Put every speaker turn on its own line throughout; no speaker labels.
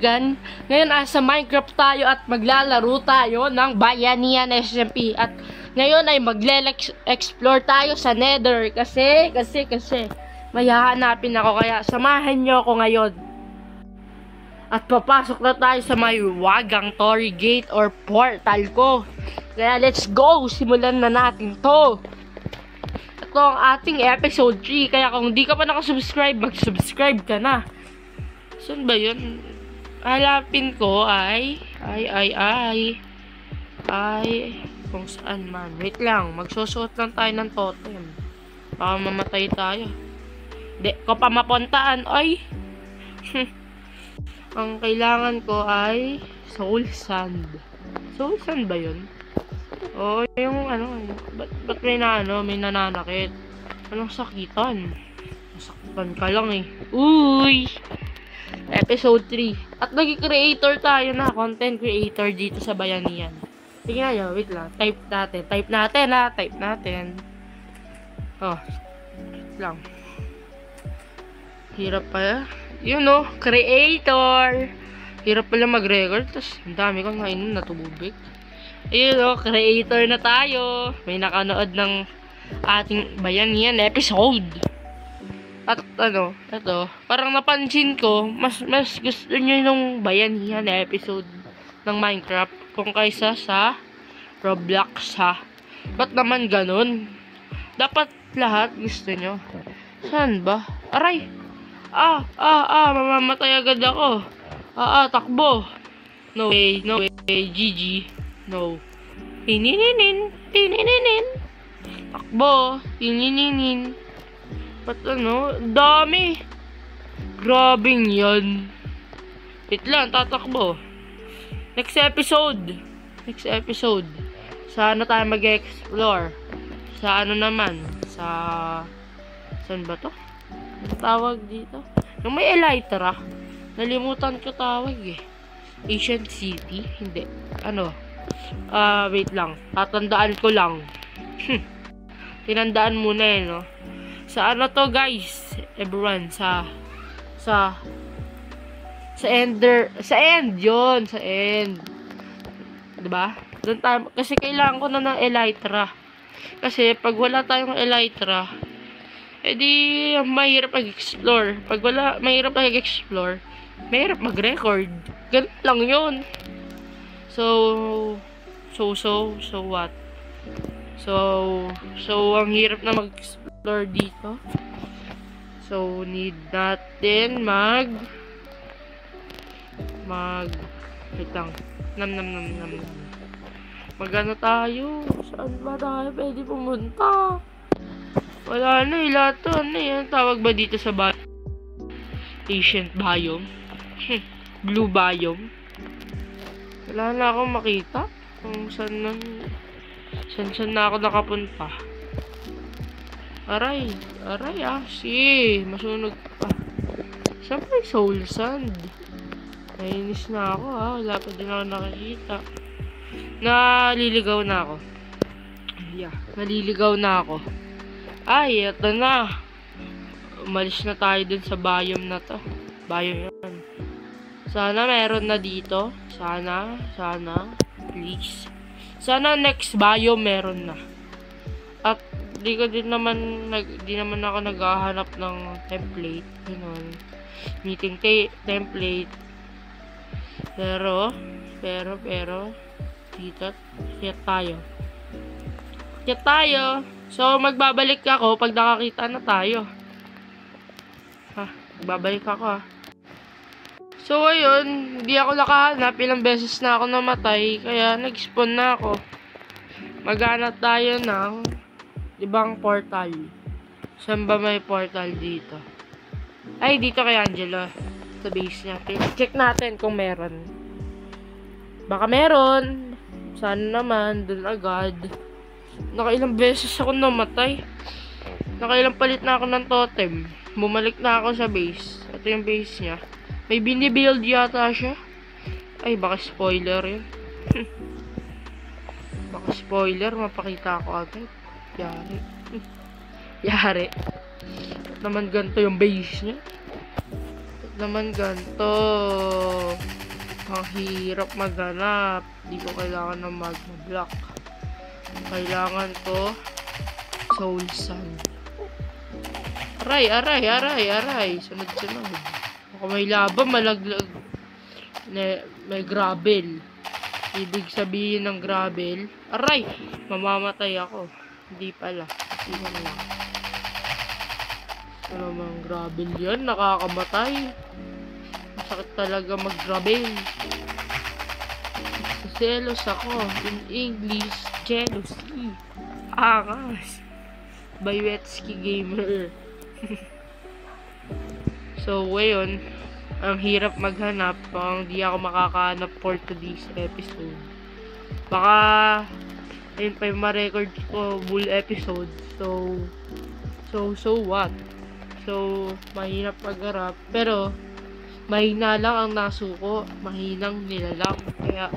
kaibigan. Ngayon sa Minecraft tayo at maglalaro tayo ng Bayanihan SMP. At ngayon ay explore tayo sa Nether. Kasi may hahanapin ako, kaya samahan nyo ako ngayon. At papasok na tayo sa may wagang Torii Gate or portal ko. Kaya let's go! Simulan na natin to. Ito ang ating episode 3. Kaya kung di ka pa nakasubscribe, mag-subscribe ka na. Saan ba yun? Halapin ko ay kung saan man. Wait lang, magsusuot lang tayo ng totem. Baka mamatay tayo. Di ko pa mapuntaan. Ay! Ang kailangan ko ay soul sand. Soul sand ba yun? Oo, yung ba't may nananakit? Anong sakitan? Sakitan ka lang eh. Uy! Episode 3. At naging creator tayo na. Content creator dito sa Bayanihan. Sige nga yun, wait lang. Type natin. Oh. Wait lang. Hirap pa. Yun o, creator. Hirap pala mag-record. Tapos, ang dami kong nainom na tubig. Ayun o, creator na tayo. May nakanood ng ating Bayanihan episode. At ito, parang napansin ko, mas gusto nyo yung Bayanihan episode ng Minecraft kung kaysa sa Roblox ha. Ba't naman ganun? Dapat lahat gusto nyo. Saan ba? Aray! Mamamatay agad ako. Takbo. No way, GG. No. Tininin. Takbo. Tininin. Ba't dami. Grabing yan. Wait lang, tatakbo. Next episode. Saan tayo mag-explore? Sa naman? Saan ba to? Ano tawag dito? Yung may elytra. Nalimutan ko tawag eh. Ancient City? Hindi. Wait lang. Tatandaan ko lang. Tinandaan muna eh, no? Sa to guys? Everyone, sa end yun. Sa end. Diba? Doon tayo, kasi kailangan ko na ng elytra. Kasi pag wala tayong elytra, edi mahirap mag-explore. Pag wala, mahirap mag-explore, mahirap mag-record. Ganun lang yun. So what? So ang hirap na mag-explore dito. So need natin wait lang. Nam. Magano tayo? Saan ba tayo pwede pumunta? Wala na eh, lahat to. Yan? Tawag ba dito sa ancient biome? Blue biome? Wala na akong makita. Kung saan na ako nakapunta. Aray, masunog pa. Saan pa yung soul sand? Nainis na ako wala pa din ako nakikita. Naliligaw na ako. Ay, eto na. Umalis na tayo dun sa biome na to. Biome yan. Sana meron na dito. Sana. Please. Sana next biome meron na. At di naman ako naghahanap ng template. Meeting template. Pero dito tayo. So, magbabalik ako pag nakakita na tayo. Magbabalik ako So, ayun. Hindi ako nakahanap. Ilang beses na ako namatay. Kaya, nag-spawn na ako. Maghanap tayo ng ibang portal. Saan ba may portal dito? Ay, dito kay Angelo. Sa base niya. Check natin kung meron. Baka meron. Sana naman. Dun agad. Nakailang beses ako namatay. Nakailang palit na ako ng totem. Bumalik na ako sa base. Ito yung base niya. May binibuild yata siya. Ay, baka spoiler yun. Baka spoiler. Mapakita ko agad. Yari. Naman ganito yung base niya. Naman ganito. Hirap maghanap. Di ko kailangan ng magma block. Kailangan ko soul sand. Aray. Sunod. Baka may laba, malaglag. May gravel. Ibig sabihin ng gravel. Aray! Mamamatay ako. Hindi pala. Sino na lang. Ano namang gravel yan? Nakakamatay. Masakit talaga mag-gravel. Selos ako. In English, jealousy. Angas. Bayetski Gamer. So, ngayon, ang hirap maghanap kung di ako makakahanap for today's episode. Baka, ayun pa yung ma-record ko full episode. So what? So, mahirap magharap. Pero, mahina lang ang nasuko. Mahinang nilalang. Kaya,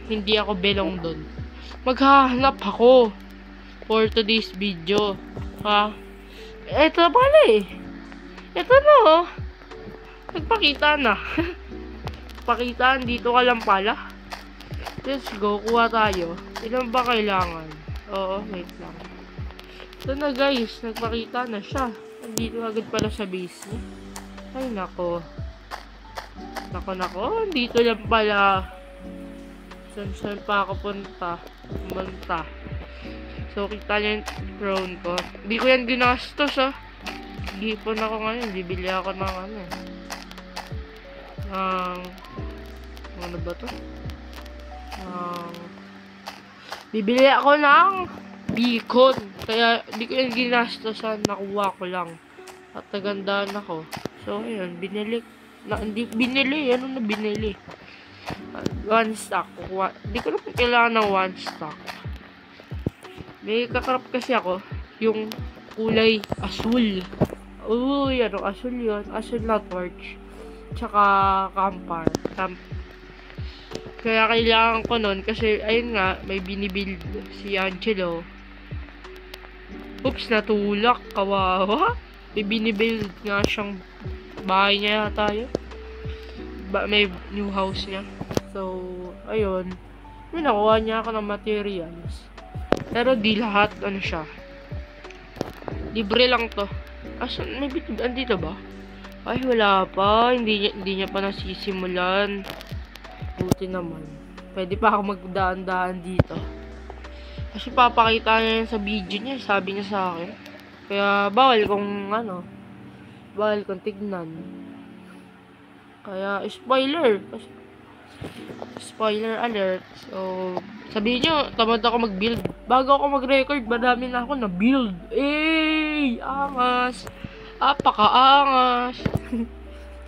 hindi ako belong doon. Maghahanap ako for today's video. Ha? Ito pala Ito na Nagpakita na. Pakitaan dito ka lang pala. Let's go, kuha tayo. Ilan ba kailangan? Oo, wait lang. Ito na guys, nagpakita na siya. Nandito agad pala sa base niya. Ay nako. Nako, dito lang pala. Saan pa ako punta? So, kita niyo yung drone ko. Hindi ko yan ginastos Gipon ako ngayon. Bibili ako ng ano ba to? Bibili ako ng beacon. Kaya, di ko yan ginastosan. Nakuha ko lang. At nagandaan ako. So, ayun. Binili. Ano na binili? One stock. Di ko na kailangan ng one stock. May kakarap kasi ako. Yung kulay asul. Uy, asul yun. Asul na torch. Tsaka campfire. Kaya kailangan ko nun kasi ayun nga, may binibuild si Angelo. Oops, natulak. Kawawa. May binibuild nga siyang bahay niya yata yun. May new house niya. So, ayun. May nakuha niya ako ng materials. Pero di lahat, siya. Libre lang to. Asan? May bitib? Andito ba? Ay, wala pa. Hindi niya pa nasisimulan. Buti naman. Pwede pa ako magdaan-daan dito. Kasi papakita niya yan sa video niya. Sabi niya sa akin. Kaya, bawal kong tignan. Kaya, spoiler alert. So, sabihin nyo, tamad ako mag-build. Bago ako mag-record, madami na ako na-build. Angas. Apaka-angas.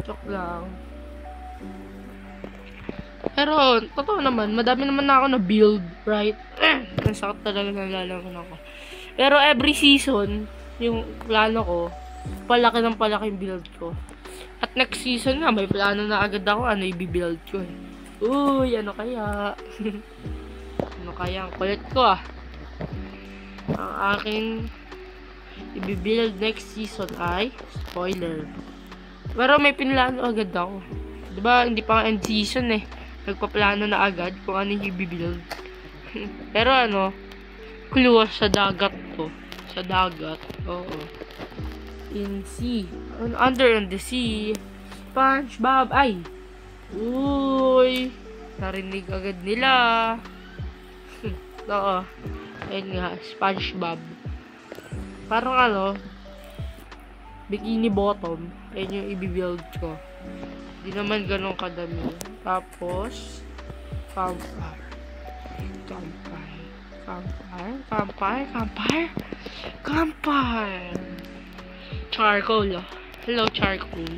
Joke lang. Pero, totoo naman, madami naman na ako na-build, right? Nasakit talaga nalalaman ako. Pero every season, yung plano ko, palaki yung build ko. At next season na, may plano na agad ako, i-build ko Uy, ano kaya? Ano kaya? Ang kulit ko Ang aking i-build next season ay spoiler. Pero may pinlano agad ako. Diba, hindi pa end season Nagpaplano na agad kung ano yung i-build. Pero clue sa dagat to. Sa dagat. Oo. In sea. Under the sea. SpongeBob. Ay! Uy! Narinig agad nila. Oo. Ayun nga. SpongeBob. Parang bikini bottom. Ayun yung i-build ko. Di naman ganun kadami. Tapos, campfire. Charcoal, Hello, charcoal.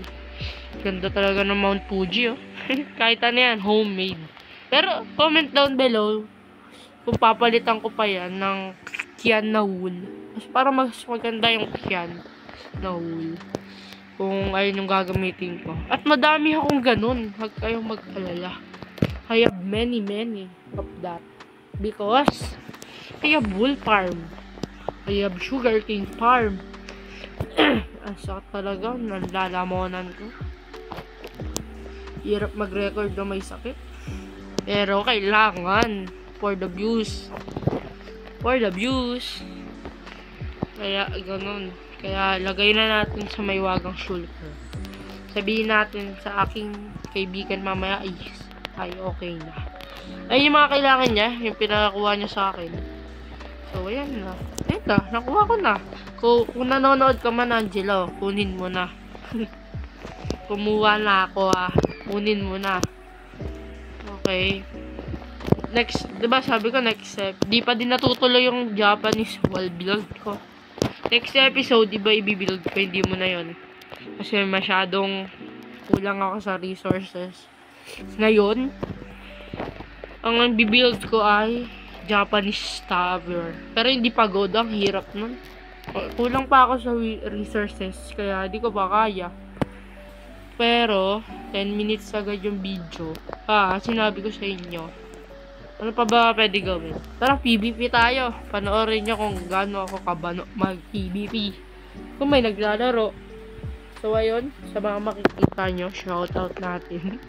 Ganda talaga ng Mount Fuji, Kahit yan, homemade. Pero, comment down below kung papalitan ko pa yan ng Kian na wool. Para mas maganda yung Kian na wool. Kung ayun yung gagamitin ko. At madami akong ganun. Huwag kayong mag-alala. I have many of that. Because, I have wool farm. I have sugarcane farm. Ang sakit talaga. Nalalamonan ko. Hirap mag-record na may sakit. Pero kailangan. For the views. For the views. Kaya ganun. Kaya lagay na natin sa may wagang shoulder. Sabihin natin sa aking kaibigan mamaya, ay okay na. Ay yung mga kailangan niya, yung pinakakuha niya sa akin. So ayan na. Ayun na, nakuha ko na. Kung nanonood ka man, Angelo, kunin mo na. Kumuha na ako kunin mo na. Okay. Next, diba sabi ko next step. Di pa din natutuloy yung Japanese wall build ko. Next episode, diba i-build ko, hindi mo na yon. Kasi masyadong kulang ako sa resources. Ngayon, ang bibuild ko ay Japanese tower. Pero hindi pagod, ang hirap nun. Kulang pa ako sa resources, kaya di ko pa kaya. Pero, 10 minutes agad yung video. Sinabi ko sa inyo. Ano pa ba pwede gawin? Tara, PvP tayo. Panoorin nyo kung gaano ako kabano mag-PvP. Kung may naglalaro. So, ayun. Sa mga makikita nyo, shoutout natin.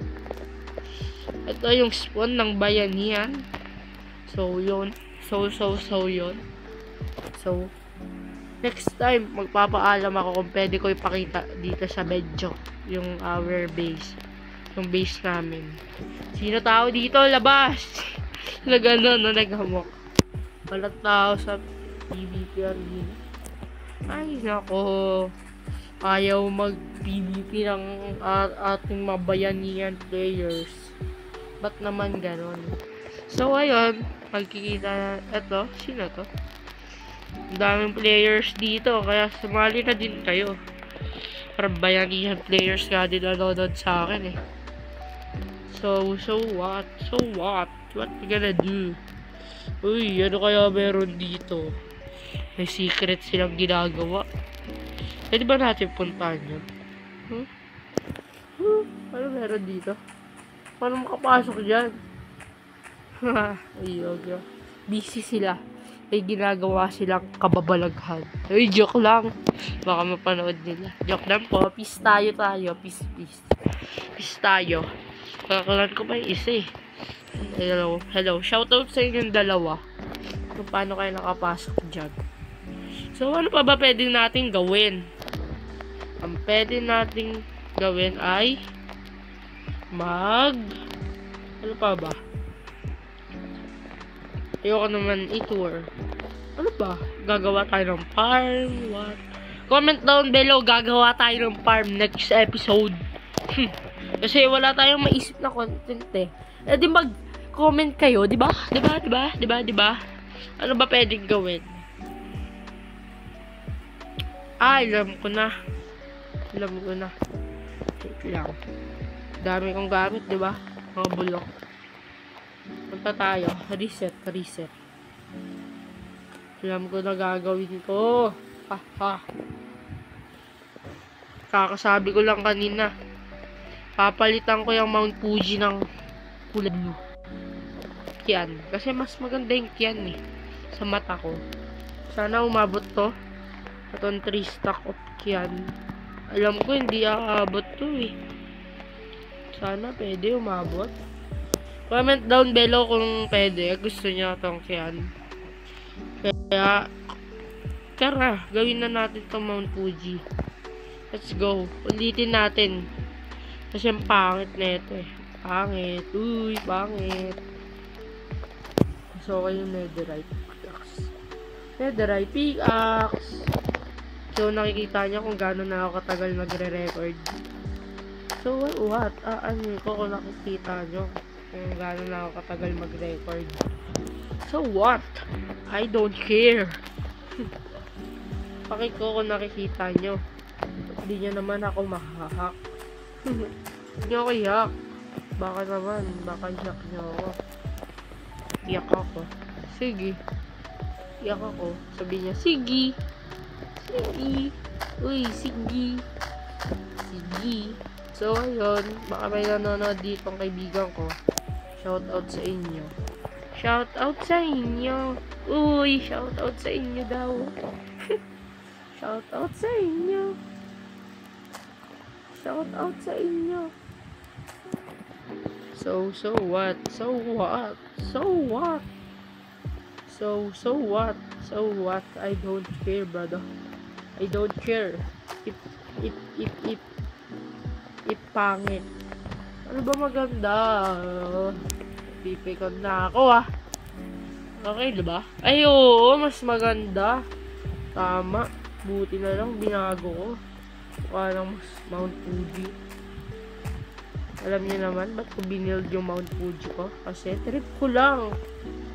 Ito yung spawn ng bayanihan. So, yun. So, yun. So, next time, magpapaalam ako kung pwede ko ipakita dito sa medyo. Yung our base. Yung base namin. Sino tao dito? Labas! Na gano'n, naghamok. Walang tao sa PvP arena. Ay, nako. Ayaw mag-PvP ng ating mabayanihan players. Ba't naman gano'n? So, ayun. Magkikita. Eto, sino to? Ang daming players dito. Kaya sumali na din kayo. Para bayanihan players nga din nanonood sa akin So what? So what? What we gonna do? Uy, ano kaya meron dito? May secret silang ginagawa. Pwede ba natin puntahan yun? Ano meron dito? Paano makapasok dyan? Ayog. Busy sila. May ginagawa silang kababalaghan. Ay, joke lang. Baka mapanood nila. Joke lang po. Peace tayo. Peace. Peace tayo. Kakalan ko pa yung isa Hello. Shoutout sa inyong dalawa. Kung paano kayo nakapasok dyan. So, ano pa ba pwede natin gawin? Ang pwede natin gawin ay ano pa ba? Ayoko naman i-tour. Ano ba? Gagawa tayo ng farm? What? Comment down below, gagawa tayo ng farm next episode. Kasi wala tayong maisip na content di mag-comment kayo, di ba? Ano ba pwedeng gawin? Alam ko na. Wait lang. Dami kong gamit, di ba? Mga bulok. Punta tayo. Reset. Alam ko na gagawin ko. Kakasabi ko lang kanina. Papalitan ko yung Mount Fuji ng kulay blue. Kian. Kasi mas maganda yung Kian sa mata ko. Sana umabot to. Itong 3 stack of Kian. Alam ko hindi aabot to Sana pwede umabot. Comment down below kung pwede. Gusto niya itong Kian. Kaya, tara, gawin na natin itong Mount Fuji. Let's go. Ulitin natin. Kasi ang pangit na ito Pangit. Uy, pangit. So, yung netherite pickaxe. So, nakikita niyo kung gaano na ako katagal magre-record. So, what? Ano ko kung nakikita niyo kung gaano na ako katagal mag-record. So, what? I don't care. Pakit ko kung nakikita niyo. Hindi niyo naman ako mahahack. Hindi ako iyak. Baka naman. Baka iyak niyo ako. Iyak ako. Sige. Iyak ako. Sabi niya, sige. Uy, sige. So, ayun. Baka may nanonood dito ang kaibigan ko. Shoutout sa inyo. Uy, shoutout sa inyo daw. Shoutout sa inyo. So what? So what? So what? So what? So what? I don't care, brother. I don't care. If pangit. Ano ba maganda? Pipikon na ako ah. Okay, diba? Ay, oo, mas maganda. Tama. Buti na lang, binago ko. Parang mas Mount Fuji. Alam niyo naman, ba't ko binild yung Mount Fuji ko? Kasi trip ko lang.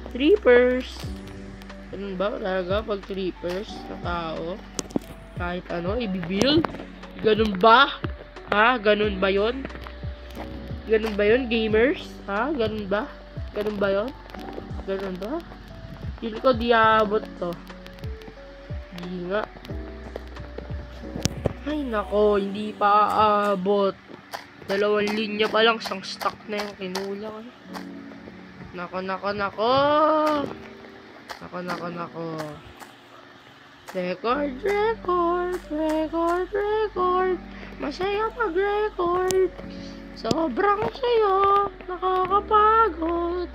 Trippers. Ganun ba talaga pag trippers na tao? Kahit ano, ibibuild? Ganun ba? Ha? Ganun ba yun? Ganun ba yun, gamers? Ha? Ganun ba? Ganun ba yun? Ganun ba? Hindi ko diabot to. Hindi nga. Ay nako, hindi pa aabot. 2 linya pa lang, isang stock na yung kinulang. Nako. Record. Masaya mag-record. Sobrang sayo. Nakakapagod.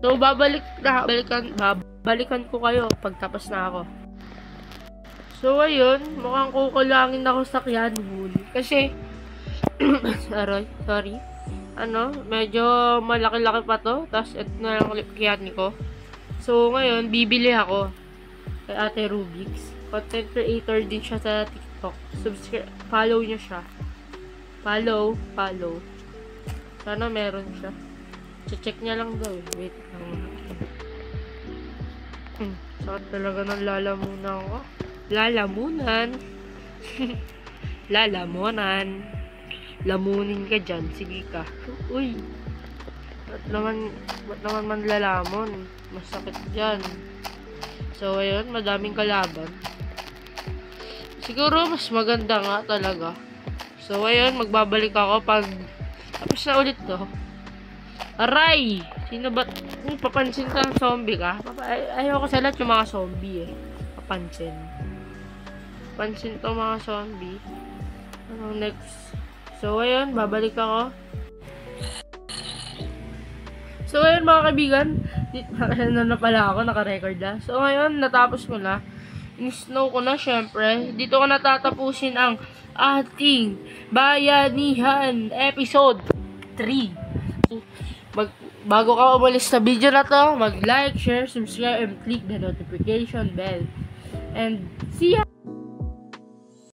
So, babalikan ko kayo pagtapos na ako. So, ayun. Mukhang kukulangin ako sa Kianwood. Kasi, sorry. Medyo malaki-laki pa to. Tapos, ito na lang ulit Kian ko. So, ngayon, bibili ako kay Ate Rubix. Content creator din siya sa TikTok. Follow niya siya. Follow. Sana meron siya. Check niya lang daw eh. Wait lang. Sakit talaga ng lalamunan ko. Lalamunan. Lamunin ka dyan. Sige ka. Uy. Ba't naman man lalamon? Masakit dyan. So, ayun. Madaming kalaban. Siguro, mas maganda nga talaga. So, ayun. Magbabalik ako pag tapos na ulit to. Aray! Sino ba? Papansin ka ng zombie ka? Ayaw ko sa lahat yung mga zombie eh. Papansin to mga zombie. Ano next? So, ayun. Babalik ako. So, ayun mga kaibigan. Na pala ako. Naka-record na. So, ngayon. Natapos ko na. In-snow ko na syempre. Dito ko natatapusin ang ating bayanihan episode 3. Bago ka umalis sa video na to, mag-like, share, subscribe, and click the notification bell. And see ya!